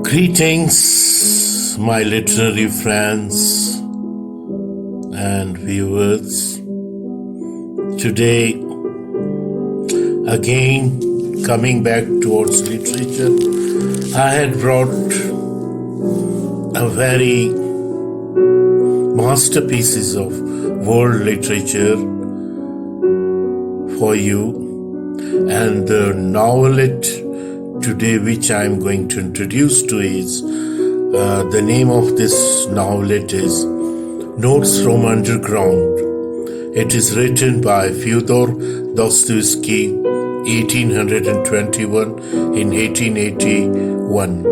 Greetings, my literary friends and viewers. Today, again, coming back towards literature, I had brought a very masterpieces of world literature for you, and the novelette today which I am going to introduce to is the name of this novelette is Notes from Underground. It is written by Fyodor Dostoyevsky, 1821 in 1881.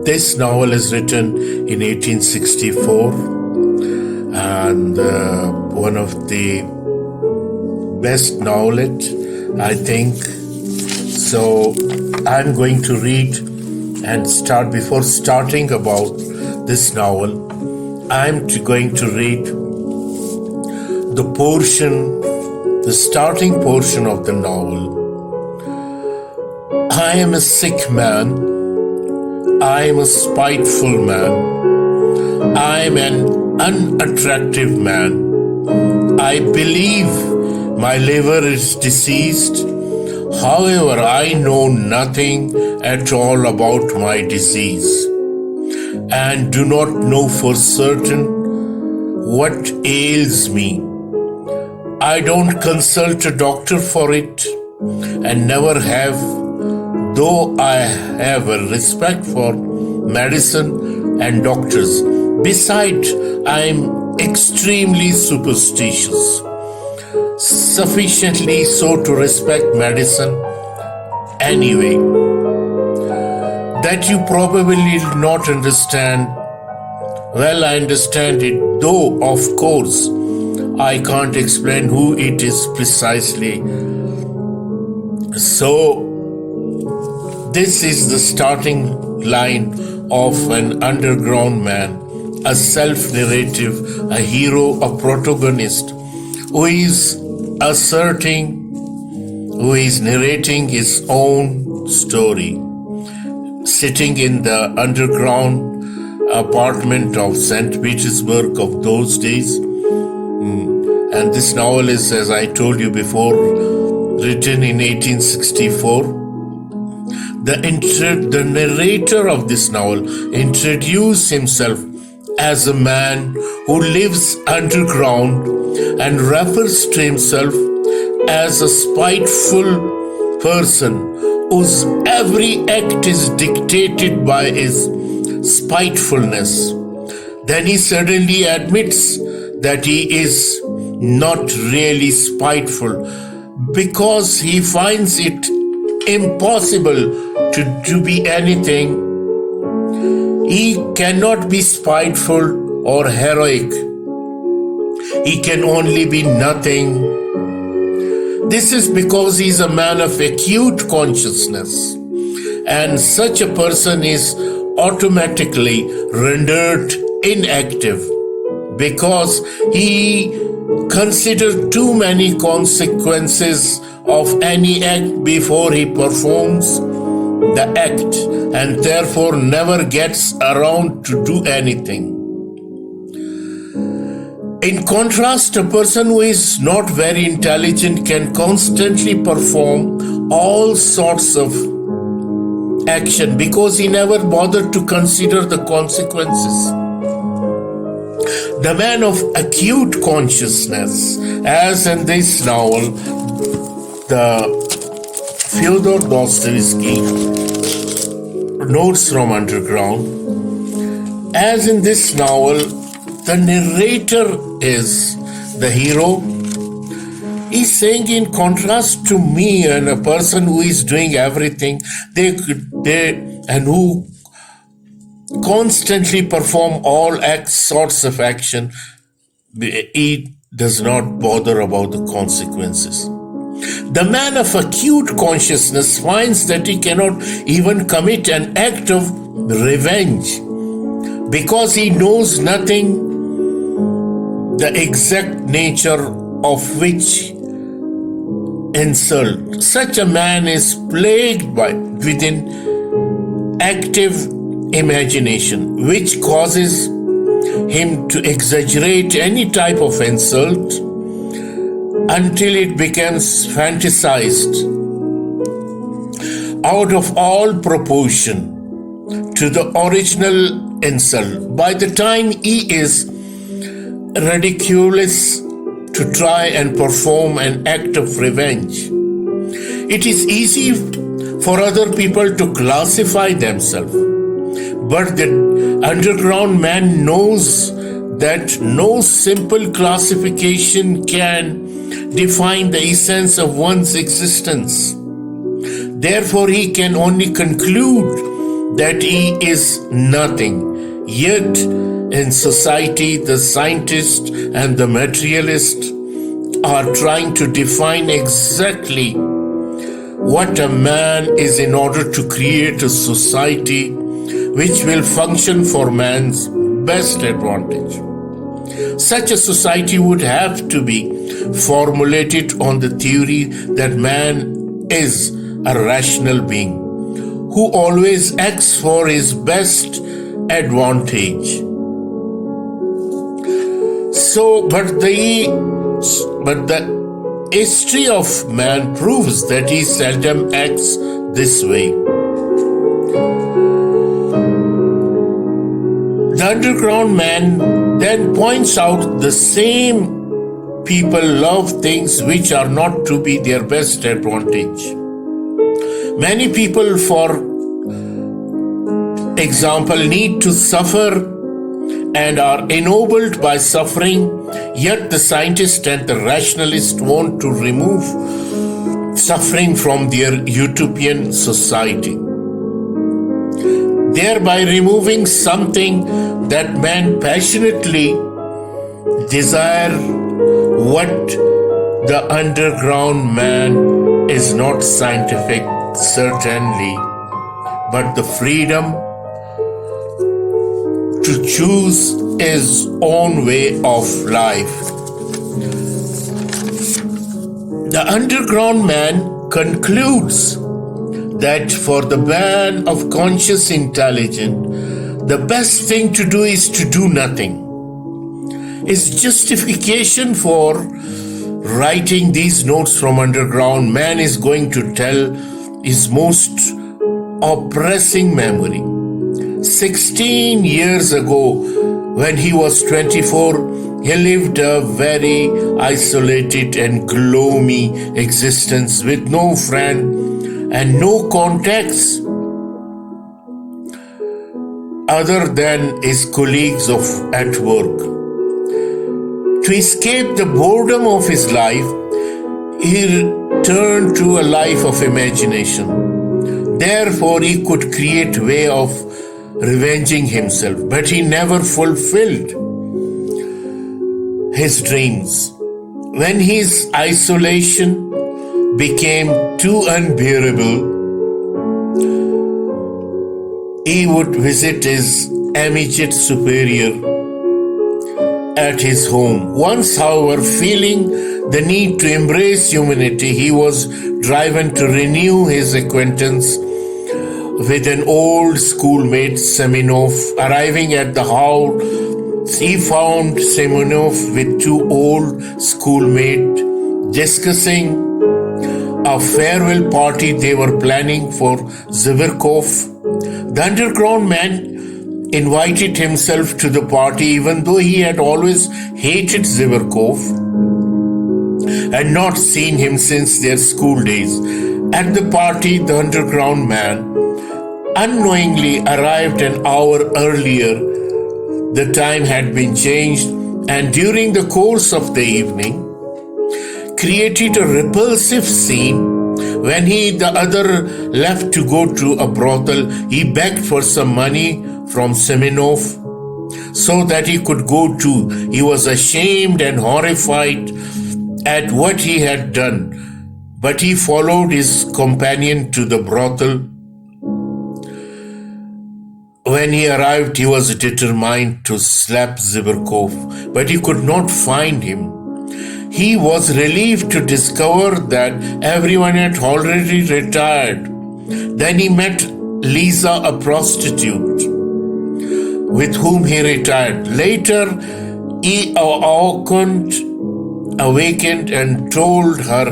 This novel is written in 1864 and one of the best novelette, I think. So I'm going to read and start. Before starting about this novel, I'm going to read the starting portion of the novel. I am a sick man. I am a spiteful man. I am an unattractive man. I believe my liver is diseased. However, I know nothing at all about my disease and do not know for certain what ails me. I don't consult a doctor for it and never have, though I have a respect for medicine and doctors. Besides, I am extremely superstitious. Sufficiently so to respect medicine anyway. That you probably not understand. Well, I understand it, though of course I can't explain who it is precisely. So this is the starting line of an underground man, a self-narrative, a hero, a protagonist who is narrating his own story, sitting in the underground apartment of St. Petersburg of those days. And this novel is, as I told you before, written in 1864. The narrator of this novel introduced himself as a man who lives underground and refers to himself as a spiteful person whose every act is dictated by his spitefulness. Then he suddenly admits that he is not really spiteful because he finds it impossible to be anything. He cannot be spiteful or heroic. He can only be nothing. This is because he is a man of acute consciousness, and such a person is automatically rendered inactive because he considers too many consequences of any act before he performs the act, and therefore never gets around to do anything. In contrast, a person who is not very intelligent can constantly perform all sorts of action because he never bothered to consider the consequences. The man of acute consciousness, as in this novel, the Fyodor Dostoyevsky, Notes from Underground, as in this novel, the narrator is the hero. He's saying, in contrast to me and a person who is doing everything, and who constantly perform all sorts of action, he does not bother about the consequences. The man of acute consciousness finds that he cannot even commit an act of revenge because he knows nothing the exact nature of which insult. Such a man is plagued with an active imagination, which causes him to exaggerate any type of insult until it becomes fantasized out of all proportion to the original insult. By the time he is ridiculous to try and perform an act of revenge, it is easy for other people to classify themselves. But the underground man knows that no simple classification can define the essence of one's existence. Therefore, he can only conclude that he is nothing. Yet, in society, the scientist and the materialist are trying to define exactly what a man is in order to create a society which will function for man's best advantage. Such a society would have to be formulated on the theory that man is a rational being who always acts for his best advantage. But the history of man proves that he seldom acts this way. The underground man then points out the same people love things which are not to be their best advantage. Many people, for example, need to suffer and are ennobled by suffering, yet the scientist and the rationalist want to remove suffering from their utopian society, thereby removing something that man passionately desire. What the underground man is not scientific, certainly, but the freedom to choose his own way of life. The underground man concludes that for the man of conscious intelligence, the best thing to do is to do nothing. His justification for writing these notes from underground man is going to tell his most oppressing memory. 16 years ago, when he was 24, he lived a very isolated and gloomy existence with no friend and no contacts other than his colleagues at work. To escape the boredom of his life, he turned to a life of imagination. Therefore, he could create a way of revenging himself, but he never fulfilled his dreams. When his isolation became too unbearable, he would visit his immediate superior at his home. Once, however, feeling the need to embrace humanity, he was driven to renew his acquaintance with an old schoolmate, Semenov. Arriving at the house, he found Semenov with two old schoolmates discussing a farewell party they were planning for Zverkov. The underground man invited himself to the party, even though he had always hated Zverkov and not seen him since their school days. At the party, the underground man unknowingly arrived an hour earlier. The time had been changed, and during the course of the evening, created a repulsive scene. When the other left to go to a brothel, he begged for some money from Semenov so that he could go too. He was ashamed and horrified at what he had done, but he followed his companion to the brothel. When he arrived, he was determined to slap Zverkov, but he could not find him. He was relieved to discover that everyone had already retired. Then he met Lisa, a prostitute, with whom he retired. Later, he awakened and told her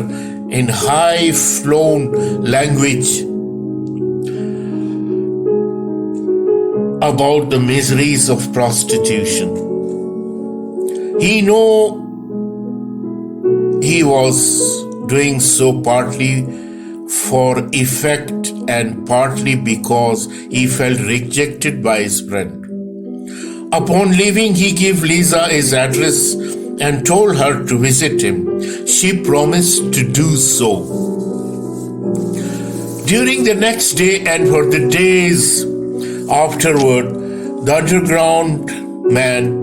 in high-flown language about the miseries of prostitution. He knew he was doing so partly for effect and partly because he felt rejected by his friend. Upon leaving, he gave Lisa his address and told her to visit him. She promised to do so. During the next day and for the days afterward, the underground man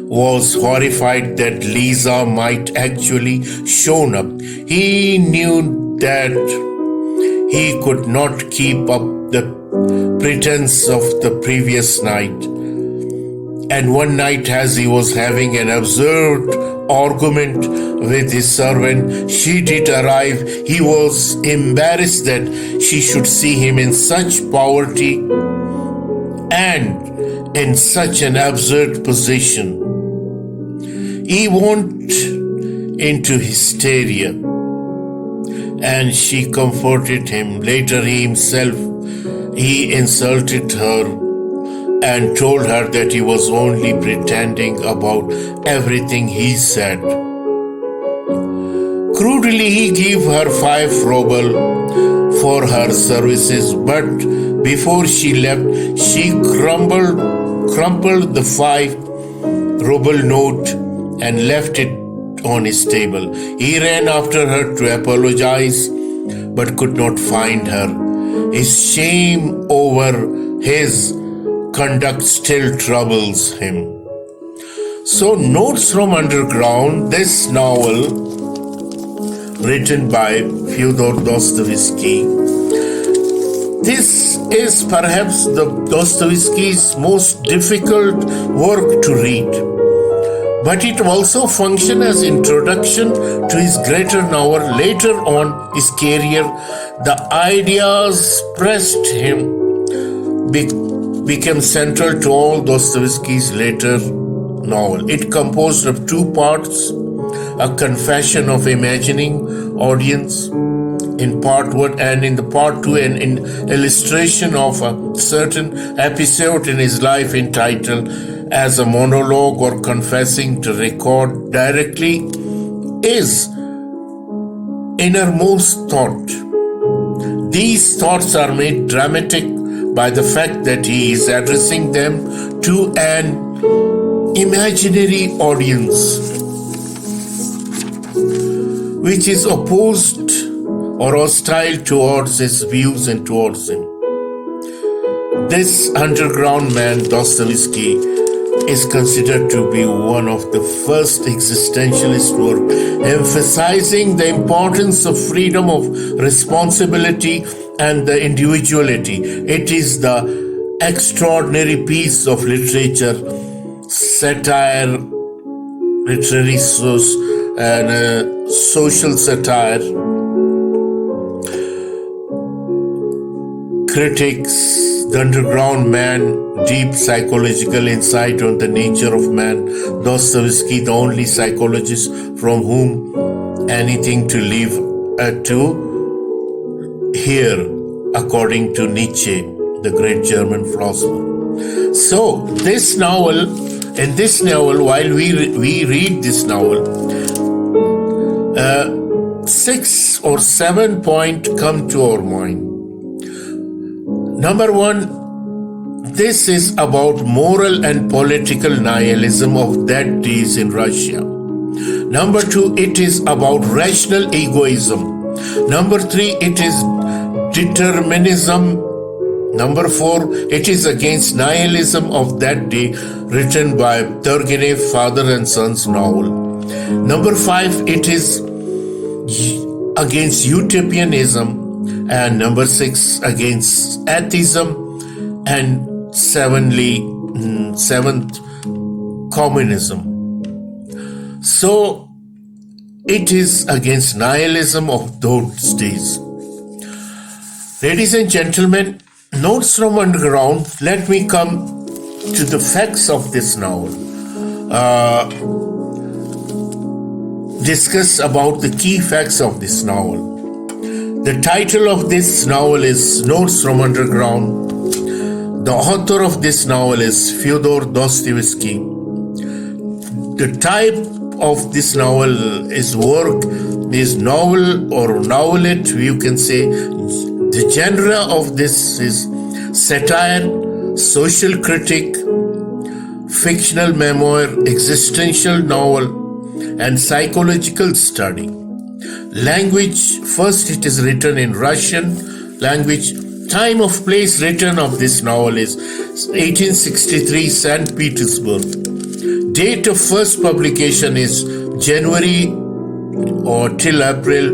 was horrified that Lisa might actually shown up. He knew that he could not keep up the pretense of the previous night. And one night, as he was having an absurd argument with his servant, she did arrive. He was embarrassed that she should see him in such poverty and in such an absurd position. He went into hysteria and she comforted him. Later, he insulted her and told her that he was only pretending about everything he said. Crudely, he gave her 5 rubles for her services, but before she left, she crumpled the 5 ruble note and left it on his table. He ran after her to apologize, but could not find her. His shame over his conduct still troubles him. So, Notes from Underground, this novel written by Fyodor Dostoevsky. This is perhaps Dostoevsky's most difficult work to read, but it also functions as introduction to his greater novel. Later on his career, the ideas pressed him became central to all Dostoevsky's later novel. It composed of 2 parts, a confession of imagining audience in part 1, and in the part 2 an illustration of a certain episode in his life entitled as a monologue or confessing to record directly his innermost thought. These thoughts are made dramatic by the fact that he is addressing them to an imaginary audience which is opposed or hostile towards his views and towards him. This underground man, Dostoevsky, is considered to be one of the first existentialist work emphasizing the importance of freedom of responsibility and the individuality. It is the extraordinary piece of literature, satire, literary source, and social satire. Critics, the underground man, deep psychological insight on the nature of man. Dostoevsky, the only psychologist from whom anything to live to hear, according to Nietzsche, the great German philosopher. So, in this novel, while we read this novel, 6 or 7 points come to our mind. Number 1, this is about moral and political nihilism of that days in Russia. Number 2, it is about rational egoism. Number 3, it is determinism. Number 4, it is against nihilism of that day, written by Turgenev, father and son's novel. Number 5, it is against utopianism. And number 6, against atheism. And 7th, communism. So, it is against nihilism of those days. Ladies and gentlemen, notes from underground, let me come to the facts of this novel. Discuss about the key facts of this novel. The title of this novel is Notes from Underground. The author of this novel is Fyodor Dostoyevsky. The type of this novel is novel or novelette, you can say. The genre of this is satire, social critic, fictional memoir, existential novel, and psychological study. Language, first it is written in Russian language. Time of place written of this novel is 1863, St. Petersburg. Date of first publication is January or till April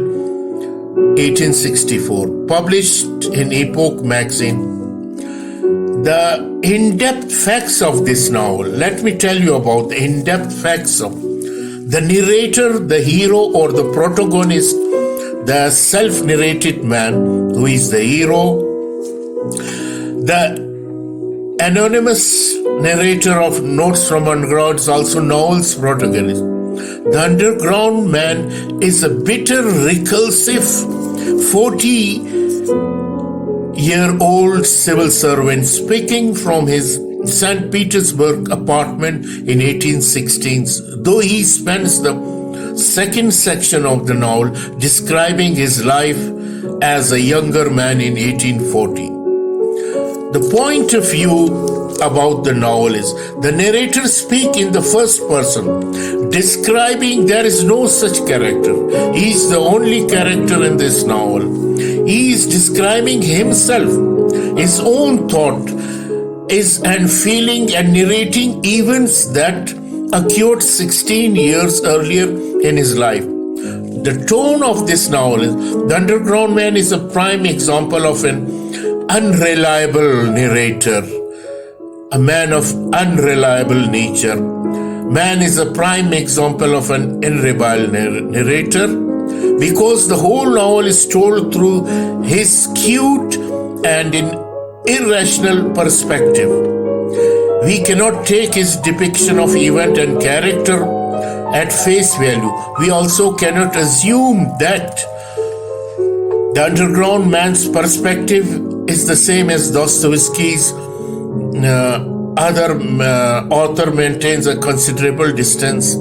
1864. Published in Epoch magazine. The in-depth facts of this novel. Let me tell you about the in-depth facts of the narrator, the hero or the protagonist, the self-narrated man who is the hero, the anonymous narrator of Notes from Underground is also novel's protagonist. The underground man is a bitter, reclusive 40-year-old civil servant speaking from his St. Petersburg apartment in 1816s, though he spends the second section of the novel describing his life as a younger man in 1840. The point of view about the novel is the narrator speaks in the first person, describing there is no such character. He is the only character in this novel. He is describing himself, his own thought, and feeling and narrating events that occurred 16 years earlier in his life. The tone of this novel is the underground man is a prime example of an unreliable narrator, a man of unreliable nature. Man is a prime example of an unreliable narrator because the whole novel is told through his skewed and irrational perspective. We cannot take his depiction of event and character at face value. We also cannot assume that the underground man's perspective is the same as Dostoevsky's. Other author maintains a considerable distance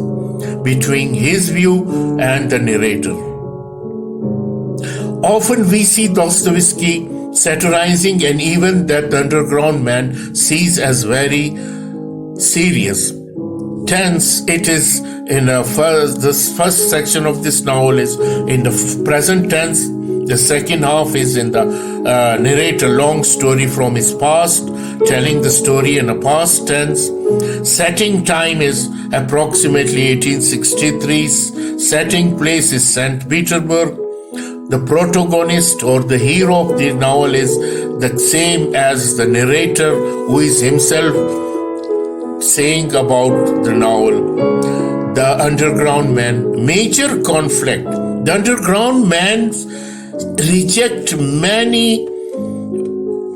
between his view and the narrator. Often we see Dostoevsky satirizing an event that the underground man sees as very serious. Tense, it is in the first section of this novel is in the present tense. The second half is in the narrator long story from his past, telling the story in a past tense. Setting time is approximately 1863. Setting place is St. Petersburg. The protagonist or the hero of the novel is the same as the narrator, who is himself saying about the novel. The underground man, major conflict. The underground man rejects many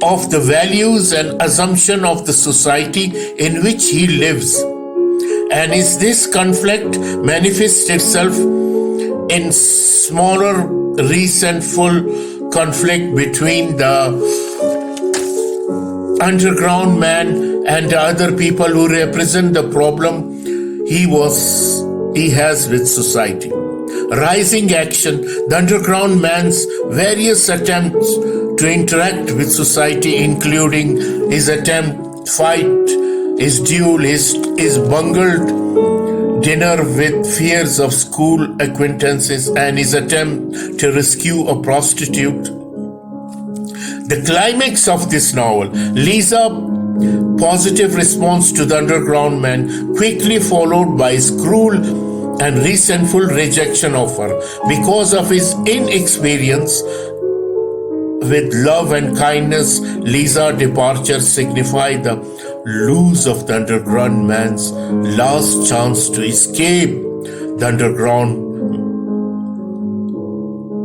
of the values and assumptions of the society in which he lives. And is this conflict manifests itself in smaller resentful conflict between the underground man and the other people who represent the problem he has with society. Rising action, the underground man's various attempts to interact with society, including his attempt fight, his duel, his bungled dinner with fears of school acquaintances, and his attempt to rescue a prostitute. The climax of this novel, Lisa's positive response to the underground man, quickly followed by his cruel and resentful rejection of her because of his inexperience with love and kindness. Lisa's departure signified the loss of the underground man's last chance to escape the underground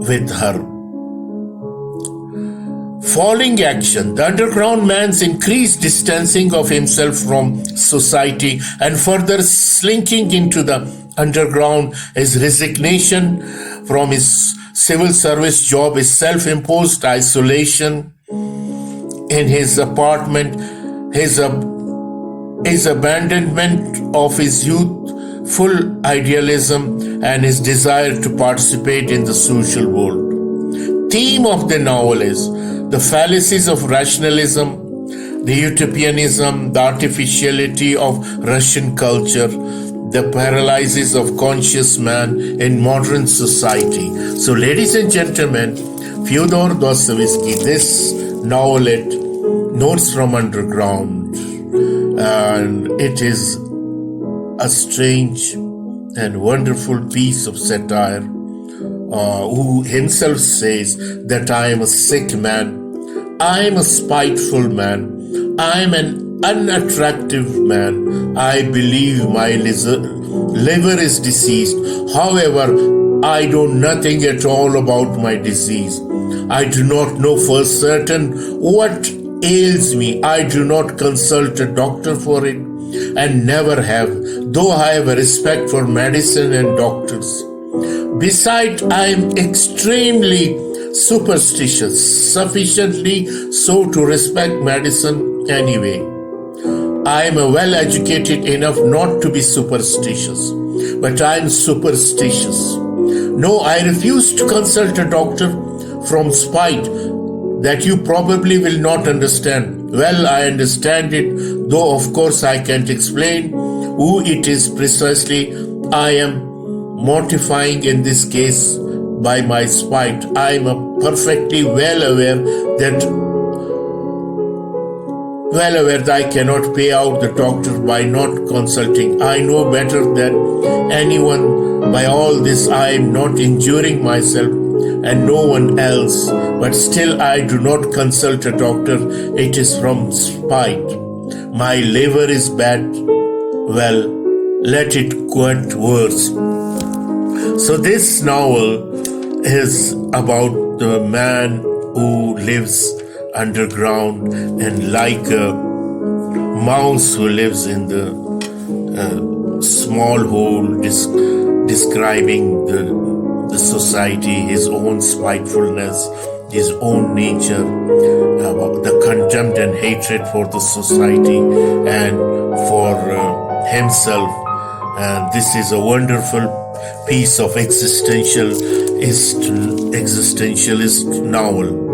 with her. Following action, the underground man's increased distancing of himself from society and further slinking into the underground, his resignation from his civil service job, his self-imposed isolation in his apartment, his abandonment of his youthful idealism, and his desire to participate in the social world. Theme of the novel is the fallacies of rationalism, the utopianism, the artificiality of Russian culture, the paralysis of conscious man in modern society. So, ladies and gentlemen, Fyodor Dostoevsky, this novelette, Notes from Underground, and it is a strange and wonderful piece of satire, who himself says that I am a sick man, I am a spiteful man, I am an unattractive man, I believe my liver is diseased. However, I know nothing at all about my disease. I do not know for certain what ails me. I do not consult a doctor for it and never have, though I have a respect for medicine and doctors. Besides, I am extremely superstitious, sufficiently so to respect medicine anyway. I am well-educated enough not to be superstitious, but I am superstitious. No, I refuse to consult a doctor from spite that you probably will not understand. Well, I understand it, though of course I can't explain who it is precisely I am mortifying in this case by my spite. I am perfectly well aware that I cannot pay out the doctor by not consulting. I know better than anyone by all this I am not injuring myself and no one else, but still I do not consult a doctor. It is from spite. My liver is bad. Well, let it get worse. So this novel is about the man who lives underground and like a mouse who lives in the small hole, describing the society, his own spitefulness, his own nature, the contempt and hatred for the society and for himself. And this is a wonderful piece of existentialist novel.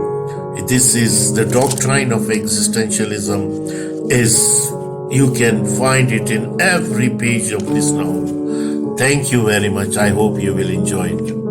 This is the doctrine of existentialism. You can find it in every page of this novel. Thank you very much. I hope you will enjoy it.